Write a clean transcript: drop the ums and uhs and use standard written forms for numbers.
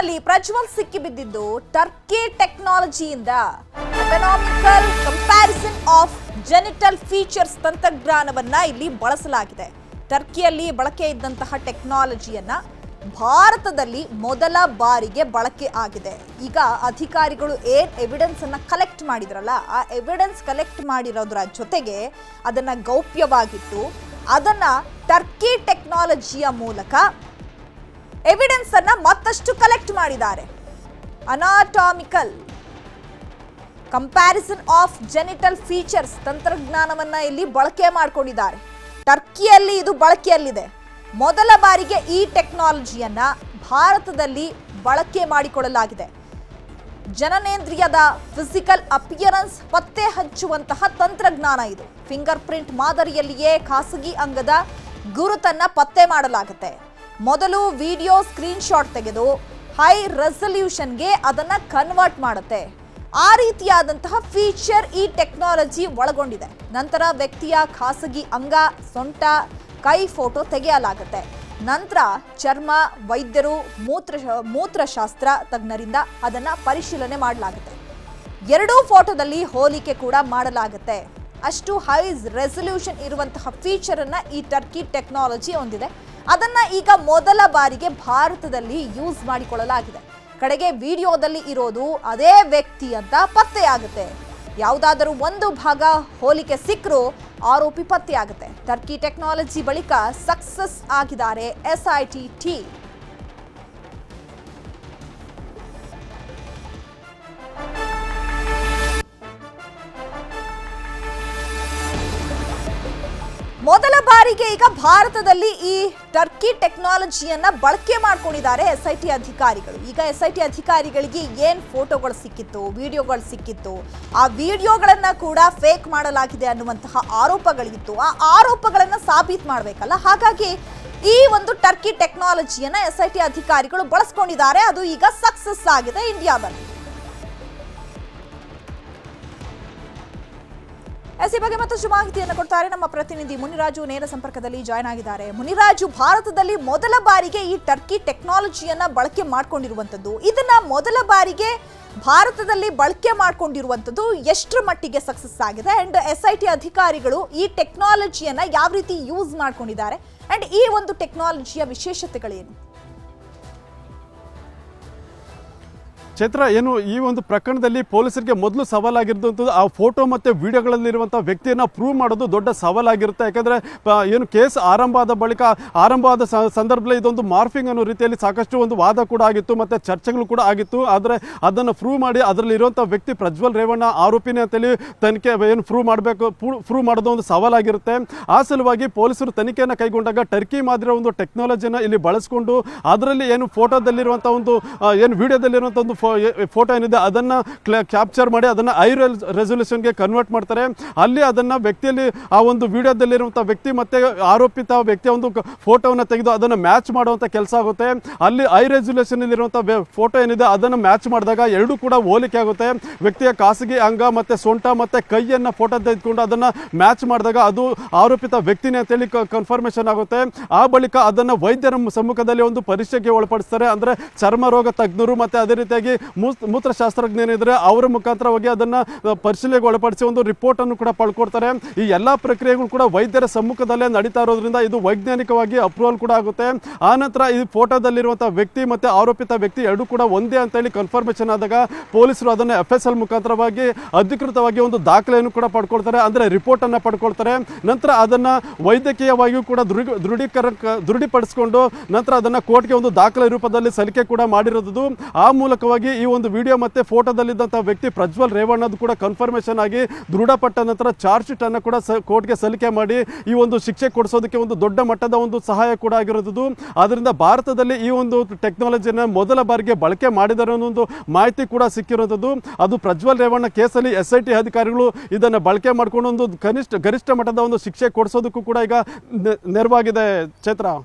ನಲ್ಲಿ ಪ್ರಜ್ವಲ್ ಸಿಕ್ಕಿಬಿದ್ದಿದ್ದು ಟರ್ಕಿ ಟೆಕ್ನಾಲಜಿಯಿಂದ economical comparison of genital features ತಂತ್ರಜ್ಞಾನವನ್ನ ಇಲ್ಲಿ ಬಳಸಲಾಗಿದೆ. ಟರ್ಕಿಯಲ್ಲಿ ಬಳಕೆ ಇದ್ದಂತಹ ಟೆಕ್ನಾಲಜಿಯನ್ನ ಭಾರತದಲ್ಲಿ ಮೊದಲ ಬಾರಿಗೆ ಬಳಕೆ ಆಗಿದೆ. ಈಗ ಅಧಿಕಾರಿಗಳು ಏನ್ ಎವಿಡೆನ್ಸ್ ಅನ್ನ ಕಲೆಕ್ಟ್ ಮಾಡಿದ್ರಲ್ಲ, ಆ ಎವಿಡೆನ್ಸ್ ಕಲೆಕ್ಟ್ ಮಾಡಿರೋದ್ರ ಜೊತೆಗೆ ಅದನ್ನ ಗೌಪ್ಯವಾಗಿಟ್ಟು ಅದನ್ನ ಟರ್ಕಿ ಟೆಕ್ನಾಲಜಿಯ ಮೂಲಕ ಎವಿಡೆನ್ಸ್ ಅನ್ನ ಮತ್ತಷ್ಟು ಕಲೆಕ್ಟ್ ಮಾಡಿದ್ದಾರೆ. Anatomical comparison of genital features ತಂತ್ರಜ್ಞಾನವನ್ನ ಇಲ್ಲಿ ಬಳಕೆ ಮಾಡಿಕೊಂಡಿದ್ದಾರೆ. ಟರ್ಕಿಯಲ್ಲಿ ಇದು ಬಳಕೆಯಲ್ಲಿದೆ. ಮೊದಲ ಬಾರಿಗೆ ಈ ಟೆಕ್ನಾಲಜಿಯನ್ನ ಭಾರತದಲ್ಲಿ ಬಳಕೆ ಮಾಡಿಕೊಳ್ಳಲಾಗಿದೆ. ಜನನೇಂದ್ರಿಯದ ಫಿಸಿಕಲ್ ಅಪಿಯರೆನ್ಸ್ ಪತ್ತೆ ಹಚ್ಚುವಂತಹ ತಂತ್ರಜ್ಞಾನ ಇದು. ಫಿಂಗರ್ ಪ್ರಿಂಟ್ ಮಾದರಿಯಲ್ಲಿಯೇ ಖಾಸಗಿ ಅಂಗದ ಗುರುತನ್ನ ಪತ್ತೆ ಮಾಡಲಾಗುತ್ತೆ. ಮೊದಲು ವಿಡಿಯೋ ಸ್ಕ್ರೀನ್ ಶಾಟ್ ತೆಗೆದು ಹೈ ರೆಸಲ್ಯೂಷನ್ಗೆ ಅದನ್ನ ಕನ್ವರ್ಟ್ ಮಾಡುತ್ತೆ. ಆ ರೀತಿಯಾದಂತಹ ಫೀಚರ್ ಈ ಟೆಕ್ನಾಲಜಿ ಒಳಗೊಂಡಿದೆ. ನಂತರ ವ್ಯಕ್ತಿಯ ಖಾಸಗಿ ಅಂಗ, ಸೊಂಟ, ಕೈ ಫೋಟೋ ತೆಗೆಯಲಾಗುತ್ತೆ. ನಂತರ ಚರ್ಮ, ವೈದ್ಯರು, ಮೂತ್ರಶಾಸ್ತ್ರ ತಜ್ಞರಿಂದ ಅದನ್ನ ಪರಿಶೀಲನೆ ಮಾಡಲಾಗುತ್ತೆ. ಎರಡೂ ಫೋಟೋದಲ್ಲಿ ಹೋಲಿಕೆ ಕೂಡ ಮಾಡಲಾಗುತ್ತೆ. ಅಷ್ಟು ಹೈ ರೆಸಲ್ಯೂಷನ್ ಇರುವಂತಹ ಫೀಚರ್ ಅನ್ನ ಈ ಟರ್ಕಿ ಟೆಕ್ನಾಲಜಿ ಹೊಂದಿದೆ. ಅದನ್ನ ಈಗ ಮೊದಲ ಬಾರಿಗೆ ಭಾರತದಲ್ಲಿ ಯೂಸ್ ಮಾಡಿಕೊಳ್ಳಲಾಗಿದೆ. ಕಡೆಗೆ ವಿಡಿಯೋದಲ್ಲಿ ಇರೋದು ಅದೇ ವ್ಯಕ್ತಿ ಅಂತ ಪತ್ತೆಯಾಗುತ್ತೆ. ಯಾವುದಾದರೂ ಒಂದು ಭಾಗ ಹೋಲಿಕೆ ಸಿಕ್ಕರೂ ಆರೋಪಿ ಪತ್ತೆಯಾಗುತ್ತೆ. ಟರ್ಕಿ ಟೆಕ್ನಾಲಜಿ ಬಳಿಕ ಸಕ್ಸಸ್ ಆಗಿದ್ದಾರೆ SIT ಟೀಮ್. ಮೊದಲ ಬಾರಿಗೆ ಈಗ ಭಾರತದಲ್ಲಿ ಈ ಟರ್ಕಿ ಟೆಕ್ನಾಲಜಿಯನ್ನ ಬಳಕೆ ಮಾಡ್ಕೊಂಡಿದ್ದಾರೆ SIT ಅಧಿಕಾರಿಗಳು. ಈಗ SIT ಅಧಿಕಾರಿಗಳಿಗೆ ಏನ್ ಫೋಟೋಗಳು ಸಿಕ್ಕಿತ್ತು, ವಿಡಿಯೋಗಳು ಸಿಕ್ಕಿತ್ತು, ಆ ವಿಡಿಯೋಗಳನ್ನ ಕೂಡ ಫೇಕ್ ಮಾಡಲಾಗಿದೆ ಅನ್ನುವಂತಹ ಆರೋಪಗಳಿತ್ತು. ಆ ಆರೋಪಗಳನ್ನ ಸಾಬೀತು ಮಾಡಬೇಕಲ್ಲ. ಹಾಗಾಗಿ ಈ ಒಂದು ಟರ್ಕಿ ಟೆಕ್ನಾಲಜಿಯನ್ನ SIT ಅಧಿಕಾರಿಗಳು ಬಳಸ್ಕೊಂಡಿದ್ದಾರೆ. ಅದು ಈಗ ಸಕ್ಸಸ್ ಆಗಿದೆ ಇಂಡಿಯಾದಲ್ಲಿ. ಈ ಬಗ್ಗೆ ಮತ್ತಷ್ಟು ಮಾಹಿತಿಯನ್ನು ಕೊಡ್ತಾರೆ ನಮ್ಮ ಪ್ರತಿನಿಧಿ ಮುನಿರಾಜು. ನೇರ ಸಂಪರ್ಕದಲ್ಲಿ ಜಾಯ್ನ್ ಆಗಿದ್ದಾರೆ. ಮುನಿರಾಜು, ಭಾರತದಲ್ಲಿ ಮೊದಲ ಬಾರಿಗೆ ಈ ಟರ್ಕಿ ಟೆಕ್ನಾಲಜಿಯನ್ನ ಬಳಕೆ ಮಾಡ್ಕೊಂಡಿರುವಂತದ್ದು, ಇದನ್ನ ಮೊದಲ ಬಾರಿಗೆ ಭಾರತದಲ್ಲಿ ಬಳಕೆ ಮಾಡ್ಕೊಂಡಿರುವಂತದ್ದು ಎಷ್ಟರ ಮಟ್ಟಿಗೆ ಸಕ್ಸಸ್ ಆಗಿದೆ ಅಂಡ್ SIT ಅಧಿಕಾರಿಗಳು ಈ ಟೆಕ್ನಾಲಜಿಯನ್ನ ಯಾವ ರೀತಿ ಯೂಸ್ ಮಾಡ್ಕೊಂಡಿದ್ದಾರೆ ಅಂಡ್ ಈ ಒಂದು ಟೆಕ್ನಾಲಜಿಯ ವಿಶೇಷತೆಗಳೇನು? ಚೈತ್ರ, ಏನು ಈ ಒಂದು ಪ್ರಕರಣದಲ್ಲಿ ಪೊಲೀಸರಿಗೆ ಮೊದಲು ಸವಾಲಾಗಿರುವಂಥದ್ದು ಆ ಫೋಟೋ ಮತ್ತು ವಿಡಿಯೋಗಳಲ್ಲಿರುವಂಥ ವ್ಯಕ್ತಿಯನ್ನು ಪ್ರೂವ್ ಮಾಡೋದು ದೊಡ್ಡ ಸವಾಲಾಗಿರುತ್ತೆ. ಯಾಕಂದರೆ ಏನು ಕೇಸ್ ಆರಂಭ ಆದ ಸಂದರ್ಭದಲ್ಲಿ ಇದೊಂದು ಮಾರ್ಫಿಂಗ್ ಅನ್ನೋ ರೀತಿಯಲ್ಲಿ ಸಾಕಷ್ಟು ಒಂದು ವಾದ ಕೂಡ ಆಗಿತ್ತು ಮತ್ತು ಚರ್ಚೆಗಳು ಕೂಡ ಆಗಿತ್ತು. ಆದರೆ ಅದನ್ನು ಪ್ರೂವ್ ಮಾಡಿ ಅದರಲ್ಲಿ ಇರುವಂಥ ವ್ಯಕ್ತಿ ಪ್ರಜ್ವಲ್ ರೇವಣ್ಣ ಆರೋಪಿನೇ ಅಂತೇಳಿ ತನಿಖೆ ಏನು ಪ್ರೂವ್ ಮಾಡೋದು ಒಂದು ಸವಾಲಾಗಿರುತ್ತೆ. ಆ ಸಲುವಾಗಿ ಪೊಲೀಸರು ತನಿಖೆಯನ್ನು ಕೈಗೊಂಡಾಗ ಟರ್ಕಿ ಮಾದರಿಯ ಒಂದು ಟೆಕ್ನಾಲಜಿಯನ್ನು ಇಲ್ಲಿ ಬಳಸ್ಕೊಂಡು ಅದರಲ್ಲಿ ಏನು ಫೋಟೋದಲ್ಲಿರುವಂಥ ಒಂದು ಏನು ವಿಡಿಯೋದಲ್ಲಿರುವಂಥ ಒಂದು ಫೋಟೋ ಏನಿದೆ ಅದನ್ನು ಕ್ಯಾಪ್ಚರ್ ಮಾಡಿ ಅದನ್ನು ಹೈ ರೆಸಲ್ಯೂಷನ್ಗೆ ಕನ್ವರ್ಟ್ ಮಾಡ್ತಾರೆ. ಅಲ್ಲಿ ಅದನ್ನು ವ್ಯಕ್ತಿಯಲ್ಲಿ ಆ ಒಂದು ವಿಡಿಯೋದಲ್ಲಿರುವಂಥ ವ್ಯಕ್ತಿ ಮತ್ತು ಆರೋಪಿತ ವ್ಯಕ್ತಿಯ ಒಂದು ಫೋಟೋವನ್ನು ತೆಗೆದು ಅದನ್ನು ಮ್ಯಾಚ್ ಮಾಡುವಂಥ ಕೆಲಸ ಆಗುತ್ತೆ. ಅಲ್ಲಿ ಹೈ ರೆಸಲ್ಯೂಷನಲ್ಲಿರುವಂಥ ಫೋಟೋ ಏನಿದೆ ಅದನ್ನು ಮ್ಯಾಚ್ ಮಾಡಿದಾಗ ಎರಡೂ ಕೂಡ ಹೋಲಿಕೆ ಆಗುತ್ತೆ. ವ್ಯಕ್ತಿಯ ಖಾಸಗಿ ಅಂಗ ಮತ್ತು ಸೊಂಟ ಮತ್ತು ಕೈಯನ್ನು ಫೋಟೋ ತೆಗೆದುಕೊಂಡು ಅದನ್ನು ಮ್ಯಾಚ್ ಮಾಡಿದಾಗ ಅದು ಆರೋಪಿತ ವ್ಯಕ್ತಿನೇ ಅಂತೇಳಿ ಕನ್ಫರ್ಮೇಷನ್ ಆಗುತ್ತೆ. ಆ ಬಳಿಕ ಅದನ್ನು ವೈದ್ಯರ ಸಮ್ಮುಖದಲ್ಲಿ ಒಂದು ಪರೀಕ್ಷೆಗೆ ಒಳಪಡಿಸ್ತಾರೆ. ಅಂದರೆ ಚರ್ಮ ರೋಗ ತಜ್ಞರು ಮತ್ತು ಅದೇ ರೀತಿಯಾಗಿ ಮೂತ್ರಶಾಸ್ತ್ರಜ್ಞನಿದ್ರೆ ಅವರ ಮುಖಾಂತರವಾಗಿ ಅದನ್ನು ಪರಿಶೀಲನೆಗೆ ಒಳಪಡಿಸಿ ಒಂದು ರಿಪೋರ್ಟನ್ನು ಕೂಡ ಪಡ್ಕೊಡ್ತಾರೆ. ಈ ಎಲ್ಲ ಪ್ರಕ್ರಿಯೆಗಳು ಕೂಡ ವೈದ್ಯರ ಸಮ್ಮುಖದಲ್ಲೇ ನಡೀತಾ ಇರೋದ್ರಿಂದ ಇದು ವೈಜ್ಞಾನಿಕವಾಗಿ ಅಪ್ರೂವಲ್ ಕೂಡ ಆಗುತ್ತೆ. ಆನಂತರ ಈ ಫೋಟೋದಲ್ಲಿರುವಂಥ ವ್ಯಕ್ತಿ ಮತ್ತು ಆರೋಪಿತ ವ್ಯಕ್ತಿ ಎರಡೂ ಕೂಡ ಒಂದೇ ಅಂತೇಳಿ ಕನ್ಫರ್ಮೇಷನ್ ಆದಾಗ ಪೊಲೀಸರು ಅದನ್ನು FSL ಮುಖಾಂತರವಾಗಿ ಅಧಿಕೃತವಾಗಿ ಒಂದು ದಾಖಲೆಯನ್ನು ಕೂಡ ಪಡ್ಕೊಳ್ತಾರೆ. ಅಂದರೆ ರಿಪೋರ್ಟನ್ನು ಪಡ್ಕೊಳ್ತಾರೆ. ನಂತರ ಅದನ್ನು ವೈದ್ಯಕೀಯವಾಗಿಯೂ ಕೂಡ ದೃಢೀಪಡಿಸಿಕೊಂಡು ನಂತರ ಅದನ್ನು ಕೋರ್ಟ್ಗೆ ಒಂದು ದಾಖಲೆ ರೂಪದಲ್ಲಿ ಸಲ್ಲಿಕೆ ಕೂಡ ಮಾಡಿರೋದು. ಆ ಮೂಲಕವಾಗಿ ಈ ಒಂದು ವಿಡಿಯೋ ಮತ್ತೆ ಫೋಟೋದಲ್ಲಿದ್ದಂಥ ವ್ಯಕ್ತಿ ಪ್ರಜ್ವಲ್ ರೇವಣ್ಣದು ಕೂಡ ಕನ್ಫರ್ಮೇಷನ್ ಆಗಿ ದೃಢಪಟ್ಟ ನಂತರ ಚಾರ್ಜ್ ಶೀಟ್ ಅನ್ನು ಕೂಡ ಕೋರ್ಟ್ಗೆ ಸಲ್ಲಿಕೆ ಮಾಡಿ ಈ ಒಂದು ಶಿಕ್ಷೆ ಕೊಡಿಸೋದಕ್ಕೆ ಒಂದು ದೊಡ್ಡ ಮಟ್ಟದ ಒಂದು ಸಹಾಯ ಕೂಡ ಆಗಿರೋದು. ಆದ್ದರಿಂದ ಭಾರತದಲ್ಲಿ ಈ ಒಂದು ಟೆಕ್ನಾಲಜಿಯನ್ನು ಮೊದಲ ಬಾರಿಗೆ ಬಳಕೆ ಮಾಡಿದ್ದಾರೆ ಅನ್ನೋ ಒಂದು ಮಾಹಿತಿ ಕೂಡ ಸಿಕ್ಕಿರೋದು. ಅದು ಪ್ರಜ್ವಲ್ ರೇವಣ್ಣ ಕೇಸಲ್ಲಿ SIT ಅಧಿಕಾರಿಗಳು ಇದನ್ನು ಬಳಕೆ ಮಾಡಿಕೊಂಡು ಒಂದು ಗರಿಷ್ಠ ಮಟ್ಟದ ಒಂದು ಶಿಕ್ಷೆ ಕೊಡಿಸೋದಕ್ಕೂ ಕೂಡ ಈಗ ನೆರವಾಗಿದೆ. ಚೈತ್ರ.